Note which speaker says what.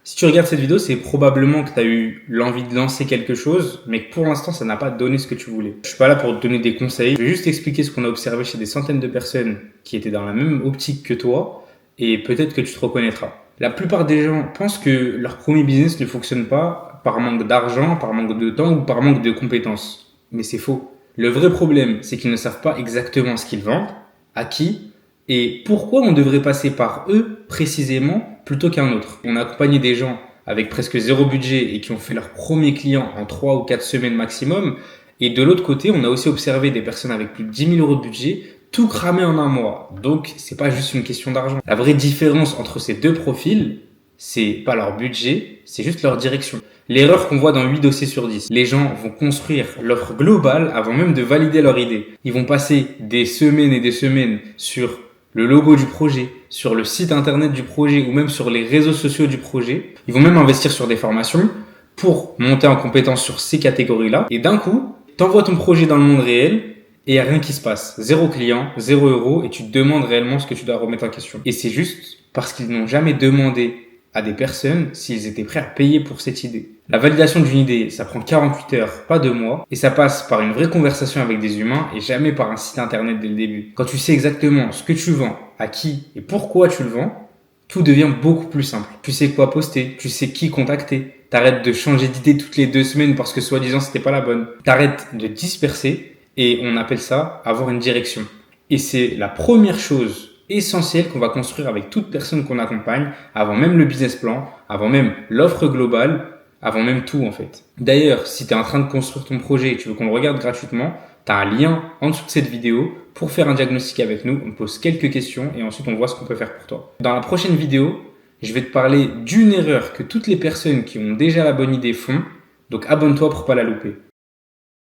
Speaker 1: Si tu regardes cette vidéo, c'est probablement que tu as eu l'envie de lancer quelque chose, mais que pour l'instant, ça n'a pas donné ce que tu voulais. Je suis pas là pour te donner des conseils. Je vais juste expliquer ce qu'on a observé chez des centaines de personnes qui étaient dans la même optique que toi, et peut-être que tu te reconnaîtras. La plupart des gens pensent que leur premier business ne fonctionne pas par manque d'argent, par manque de temps ou par manque de compétences. Mais c'est faux. Le vrai problème, c'est qu'ils ne savent pas exactement ce qu'ils vendent, à qui, et pourquoi on devrait passer par eux précisément plutôt qu'un autre. On a accompagné des gens avec presque zéro budget et qui ont fait leur premier client en 3 ou 4 semaines maximum. Et de l'autre côté, on a aussi observé des personnes avec plus de 10 000 euros de budget tout cramer en un mois. Donc, c'est pas juste une question d'argent. La vraie différence entre ces deux profils, c'est pas leur budget, c'est juste leur direction. L'erreur qu'on voit dans 8 dossiers sur 10. Les gens vont construire l'offre globale avant même de valider leur idée. Ils vont passer des semaines et des semaines sur le logo du projet, sur le site internet du projet ou même sur les réseaux sociaux du projet. Ils vont même investir sur des formations pour monter en compétence sur ces catégories-là. Et d'un coup, t'envoies ton projet dans le monde réel et il n'y a rien qui se passe. Zéro client, 0 € et tu te demandes réellement ce que tu dois remettre en question. Et c'est juste parce qu'ils n'ont jamais demandé à des personnes s'ils étaient prêts à payer pour cette idée. La validation d'une idée, ça prend 48 heures, pas 2 mois, et ça passe par une vraie conversation avec des humains et jamais par un site internet dès le début. Quand tu sais exactement ce que tu vends, à qui et pourquoi tu le vends, tout devient beaucoup plus simple. Tu sais quoi poster, tu sais qui contacter, t'arrêtes de changer d'idée toutes les 2 semaines parce que soi-disant c'était pas la bonne. T'arrêtes de disperser et on appelle ça avoir une direction. Et c'est la première chose essentiel qu'on va construire avec toute personne qu'on accompagne, avant même le business plan, avant même l'offre globale, avant même tout en fait. D'ailleurs, si tu es en train de construire ton projet et tu veux qu'on le regarde gratuitement, tu as un lien en dessous de cette vidéo pour faire un diagnostic avec nous. On pose quelques questions et ensuite on voit ce qu'on peut faire pour toi. Dans la prochaine vidéo, je vais te parler d'une erreur que toutes les personnes qui ont déjà la bonne idée font, donc abonne-toi pour pas la louper.